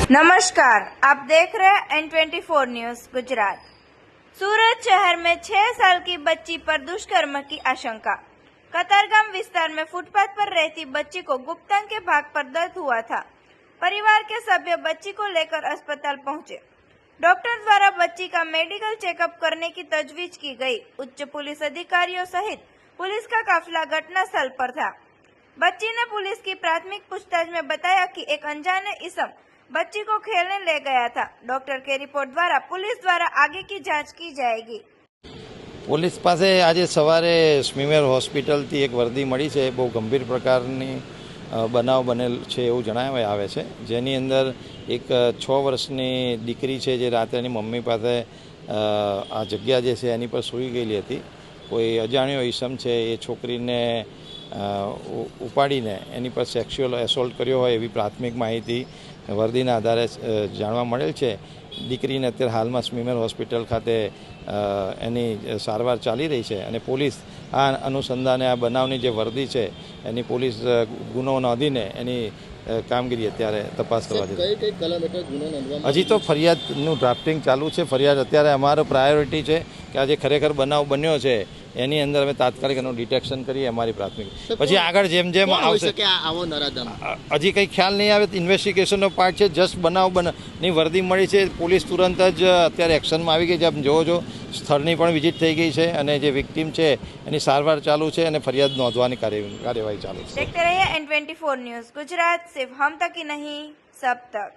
नमस्कार, आप देख रहे हैं N24 न्यूज गुजरात। सूरत शहर में 6 साल की बच्ची पर दुष्कर्म की आशंका। कतारगाम विस्तार में फुटपाथ पर रहती बच्ची को गुप्तांग के भाग पर दर्द हुआ था। परिवार के सभ्य बच्ची को लेकर अस्पताल पहुंचे। डॉक्टर द्वारा बच्ची का मेडिकल चेकअप करने की तजवीज की गई। उच्च पुलिस अधिकारियों सहित पुलिस का काफिला घटना स्थल पर था। बच्ची ने पुलिस की प्राथमिक पूछताछ में बताया कि एक अनजाने इसम बच्ची को खेलने ले गया था। डॉक्टर के रिपोर्ट द्वारा पुलिस द्वारा आगे की जांच की जाएगी। પોલીસ પાસે આજે સવારે સ્મીમેર હોસ્પિટલથી એક વર્દી મળી છે। બહુ ગંભીર પ્રકારની બનાવ બનેલ છે એવું જણાવવામાં આવે છે, જેની અંદર એક 6 વર્ષની દીકરી છે જે રાત્રે એની મમ્મી પાસે આ જગ્યા જે છે એની પર સૂઈ ગયેલી હતી। કોઈ અજાણ્યો ઈસમ છે એ છોકરીને ઉપાડીને એની પર સેક્સ્યુઅલ એસોલ્ટ કર્યો હોય એવી પ્રાથમિક માહિતી વર્દીના આધારે જાણવા મળેલ છે। દીકરીને અત્યારે હાલમાં સ્મીમેર હોસ્પિટલ ખાતે એની સારવાર ચાલી રહી છે અને પોલીસ આ અનુસંધાને આ બનાવની જે વર્દી છે એની પોલીસ ગુનો નોંધીને એની કામગીરી અત્યારે તપાસ કરવા જઈ। હજી તો ફરિયાદનું ડ્રાફ્ટિંગ ચાલુ છે। ફરિયાદ અત્યારે અમારો પ્રાયોરિટી છે કે આ જે ખરેખર બનાવ બન્યો છે એની અંદર અમે તાત્કાલિક એનું ડિટેક્શન કરીએ અમારી પ્રાથમિક, પછી આગળ જેમ જેમ આવશે હજી કંઈ ખ્યાલ નહીં આવે। ઇન્વેસ્ટિગેશનનો પાર્ટ છે। જસ્ટ બનાવની વર્દી મળી છે, પોલીસ તુરંત જ અત્યારે એક્શનમાં આવી ગઈ છે। આપ જોવો છો સ્થળની પણ વિઝિટ થઈ ગઈ છે અને જે વિક્ટીમ છે એની સારવાર ચાલુ છે અને ફરિયાદ નોંધવાની કાર્યવાહી ચાલુ છે। देखते रहिए N24 न्यूज गुजरात, सिर्फ हम तक ही नहीं सब तक।